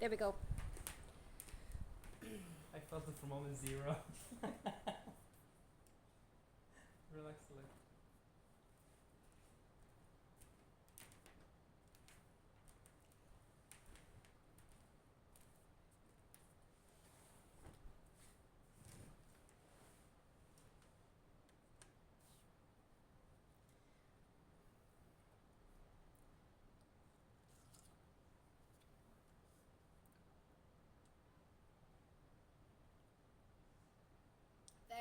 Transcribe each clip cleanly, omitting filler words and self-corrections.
There we go. I felt it from moment zero. Relax a little.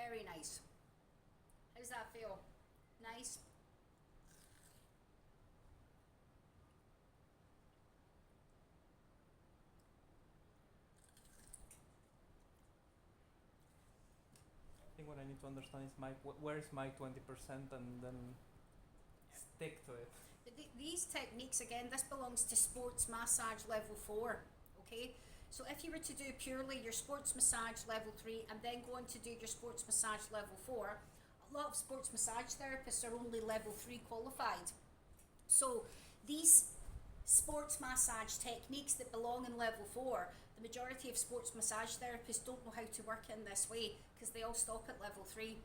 Very nice. How's that feel? Nice? I think what I need to understand is where is my 20% and then stick to it. These techniques, again, this belongs to sports massage level 4, okay? So if you were to do purely your sports massage level 3 and then go on to do your sports massage level 4, a lot of sports massage therapists are only level 3 qualified. So these sports massage techniques that belong in level 4, the majority of sports massage therapists don't know how to work in this way because they all stop at level 3.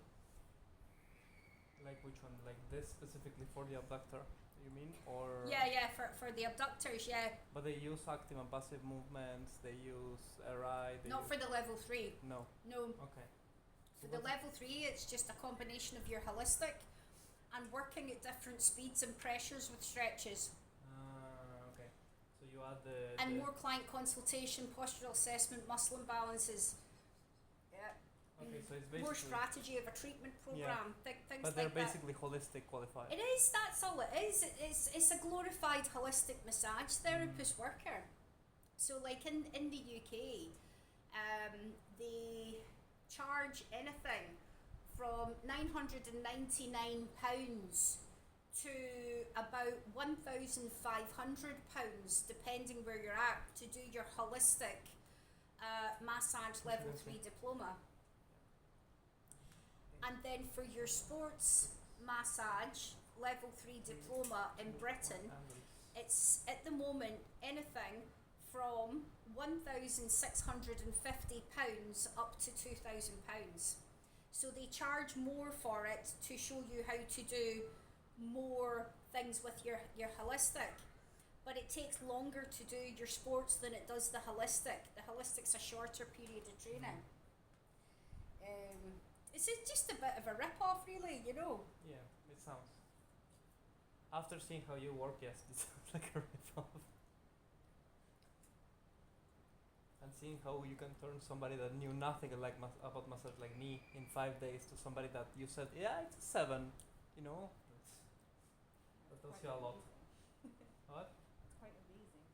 Like which one? Like this specifically for the abductor, you mean? Or Yeah, for the abductors, yeah. But they use active and passive movements, they use RI, they Not use for the level 3. No. No. Okay. For the level 3, it's just a combination of your holistic and working at different speeds and pressures with stretches. Okay. So you add the And more client consultation, postural assessment, muscle imbalances. Yeah. Okay, so it's basically More strategy of a treatment program, things but they're like that. basically holistic qualified. It is, that's all it is. It's a glorified holistic massage therapist worker. So like in the UK, they charge anything from £999 to about £1,500 depending where you're at to do your holistic massage level 3 diploma. And then for your sports massage level 3 diploma in Britain, it's at the moment anything from £1,650 up to £2,000. So they charge more for it to show you how to do more things with your holistic. But it takes longer to do your sports than it does the holistic. The holistic's a shorter period of training. It's just a bit of a rip-off, really, you know. Yeah, it sounds. After seeing how you work, yes, it sounds like a rip-off. And seeing how you can turn somebody that knew nothing about massage like me in 5 days to somebody that you said, yeah, it's a 7, you know, that tells you a lot. What? It's quite amazing.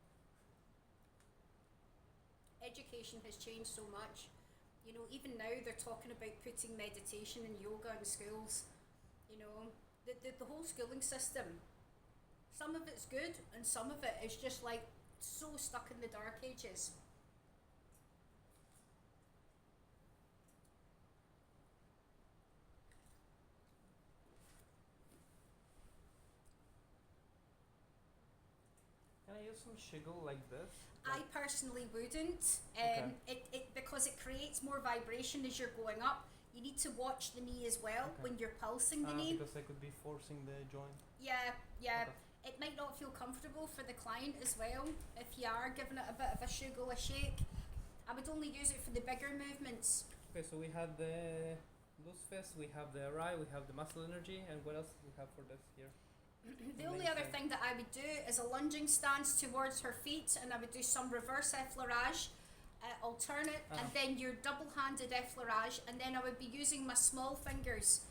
Education has changed so much. You know, even now they're talking about putting meditation and yoga in schools. You know, the whole schooling system, some of it's good and some of it is just like so stuck in the dark ages. Can I use some shiggle like this? I personally wouldn't, Okay. it because it creates more vibration as you're going up. You need to watch the knee as well when you're pulsing the knee. Because I could be forcing the joint. Yeah. Okay. It might not feel comfortable for the client as well if you are giving it a bit of a shiggle, a shake. I would only use it for the bigger movements. Okay, so we had the loose fist, we have the RI, we have the muscle energy, and what else do we have for this here? The only other thing that I would do is a lunging stance towards her feet, and I would do some reverse effleurage, alternate, and then your double-handed effleurage, and then I would be using my small fingers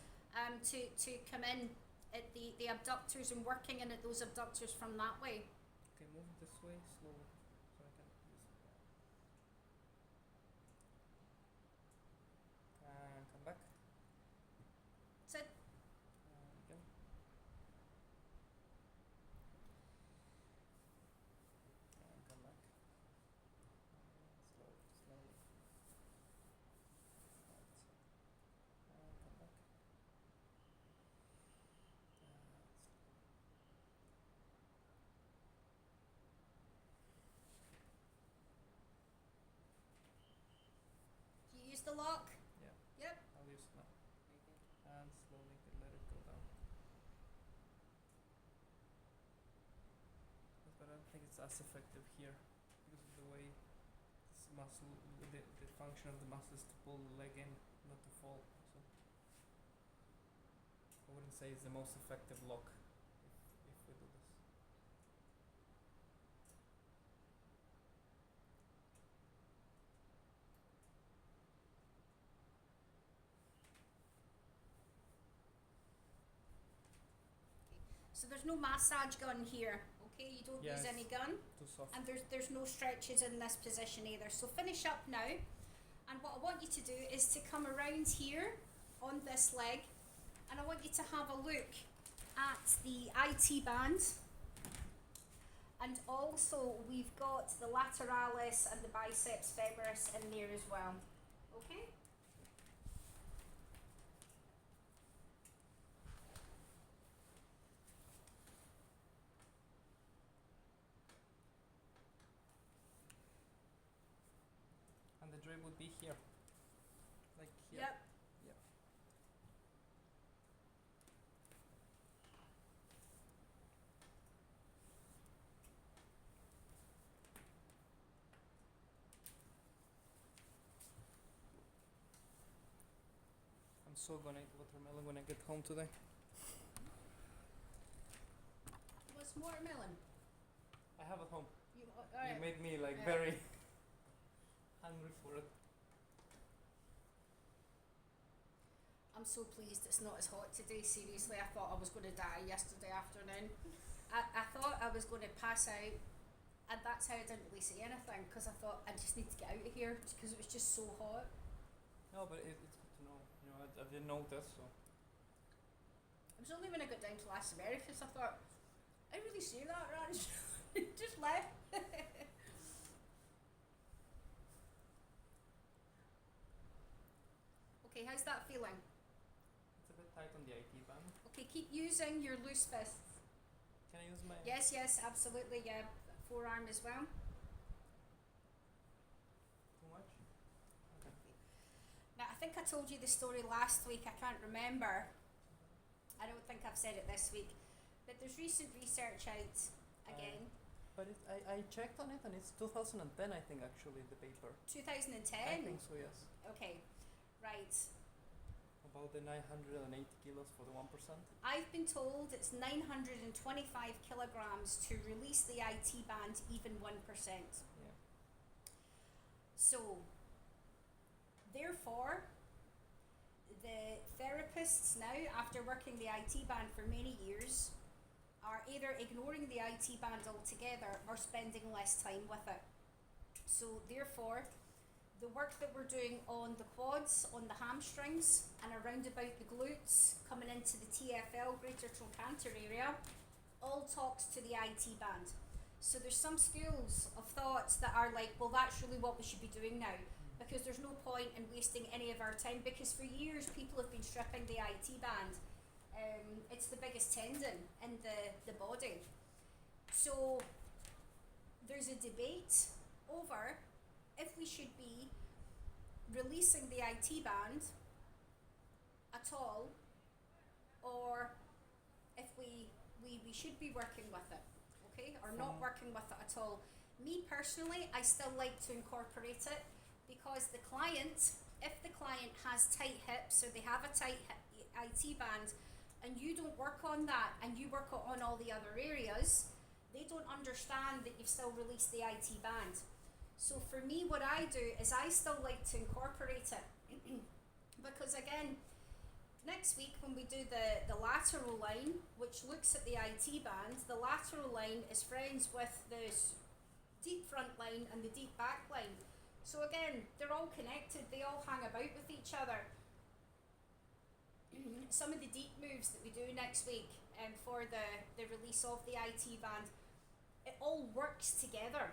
to come in at the abductors and working in at those abductors from that way. Okay, move this way slowly so I can and come back. Sit. Again. And come back. Slowly. Right. And come back. the lock? Yeah. Yep. I'll use it now. And slowly let it go down. But I don't think it's as effective here because of the way this muscle, the function of the muscle is to pull the leg in, not to fall. So I wouldn't say it's the most effective lock if we do this. So there's no massage gun here, okay? You don't use Yes. any gun, Too soft. and there's no stretches in this position either. So finish up now, and what I want you to do is to come around here on this leg, and I want you to have a look at the IT band, and also we've got the lateralis and the biceps femoris in there as well, okay? And the drape would be here. Like here. Yep. Yep. I'm so gonna eat watermelon when I get home today. What's watermelon? I have at home. You, You made me like Yeah. very hungry for it. I'm so pleased it's not as hot today, seriously. I thought I was going to die yesterday afternoon. I thought I was going to pass out, and that's how I didn't really say anything, because I thought I just need to get out of here because it was just so hot. No, but it's good to know. You know, I didn't notice, so. It was only when I got down to Las Americas I thought, I really say that, Raj. Just left. Okay, how's that feeling? It's a bit tight on the IT band. Okay, keep using your loose fists. Can I use my... Yes, absolutely, yeah. Forearm as well. Too much? Okay. Now, I think I told you the story last week, I can't remember. I don't think I've said it this week. But there's recent research out again. But I checked on it and it's 2010, I think, actually, the paper. 2010? I think so, yes. Okay, right. About the 980 kilos for the 1%. I've been told it's 925 kilograms to release the IT band even 1%. Yeah. So, therefore, the therapists now, after working the IT band for many years, are either ignoring the IT band altogether or spending less time with it. So, therefore, the work that we're doing on the quads, on the hamstrings, and around about the glutes, coming into the TFL, greater trochanter area, all talks to the IT band. So there's some schools of thoughts that are like, well, that's really what we should be doing now, because there's no point in wasting any of our time, because for years people have been stripping the IT band. It's the biggest tendon in the body. So there's a debate over if we should be releasing the IT band at all, or if we should be working with it, okay, or not working with it at all. Me personally, I still like to incorporate it, because the client, if the client has tight hips or they have a tight IT band and you don't work on that and you work on all the other areas, they don't understand that you've still released the IT band. So for me, what I do is I still like to incorporate it because again, next week when we do the lateral line, which looks at the IT band, the lateral line is friends with the deep front line and the deep back line. So again, they're all connected, they all hang about with each other. Some of the deep moves that we do next week for the release of the IT band, it all works together.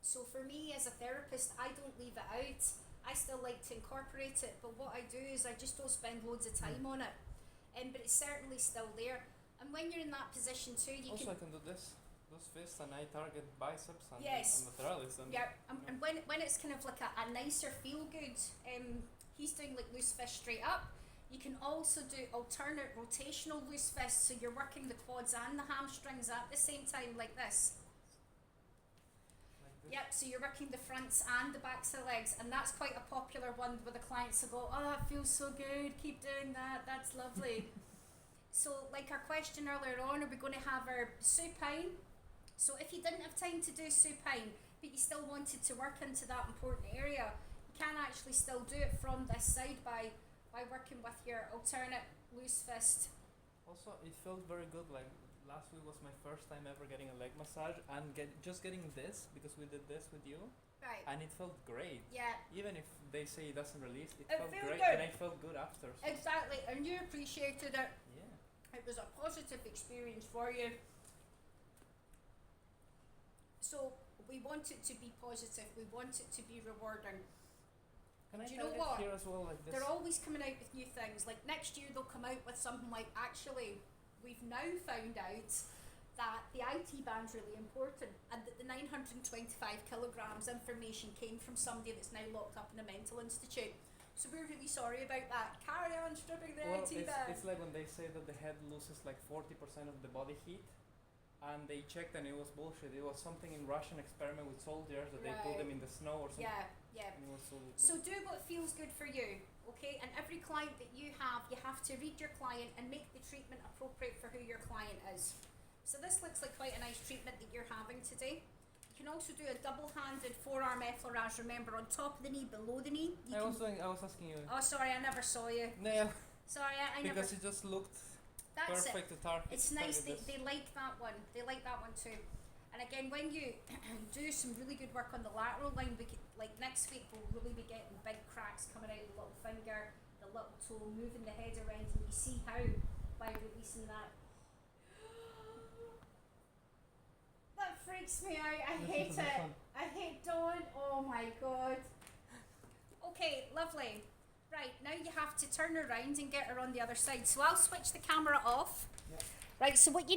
So for me as a therapist, I don't leave it out. I still like to incorporate it, but what I do is I just don't spend loads of time on it. But it's certainly still there. And when you're in that position too, you Also, can... I can do this. Do just fists and I target biceps and, Yes. and lateralis. And Yeah, and when it's kind of like a nicer feel good, he's doing like loose fist straight up. You can also do alternate rotational loose fists, so you're working the quads and the hamstrings at the same time, like this. like this. Yep, so you're working the fronts and the backs of the legs, and that's quite a popular one where the clients will go, oh, that feels so good, keep doing that, that's lovely. So, like our question earlier on, are we going to have our supine? So if you didn't have time to do supine, but you still wanted to work into that important area, you can actually still do it from this side by working with your alternate loose fist. Also, it felt very good. Like last week was my first time ever getting a leg massage and just getting this because we did this with you, Right. and it felt great. Yeah, Even if they say it doesn't release, it It felt felt great, good. and I felt good after. So exactly. And you appreciated it. yeah. It was a positive experience for you. So we want it to be positive. We want it to be rewarding. Can I Do you know target what? here as well, like this? They're always coming out with new things. Like next year they'll come out with something like, actually, we've now found out that the IT band's really important and that the 925 kilograms information came from somebody that's now locked up in a mental institute. So we're really sorry about that. Carry on stripping the Well, IT band. it's like when they say that the head loses like 40% of the body heat, and they checked and it was bullshit. It was something in Russian experiment with soldiers that they put them in the snow or something. Yeah. And it was so. So do what feels good for you, okay? And every client that you have to read your client and make the treatment appropriate for who your client is. So this looks like quite a nice treatment that you're having today. You can also do a double-handed forearm effleurage, remember, on top of the knee, below the knee. I was asking you. Oh, sorry, I never saw you. No, Sorry, I never. because it just looked That's perfect it. to target. It's nice. target They like that one. They like that one too. And again, when you do some really good work on the lateral line, like next week, we'll really be getting big cracks coming out of the little finger, the little toe, moving the head around, and you see how by releasing that. That freaks me out. I hate this it. one. I hate Dawn. Oh my god. Okay, lovely. Right, now you have to turn around and get her on the other side. So I'll switch the camera off. Yeah. Right, so what you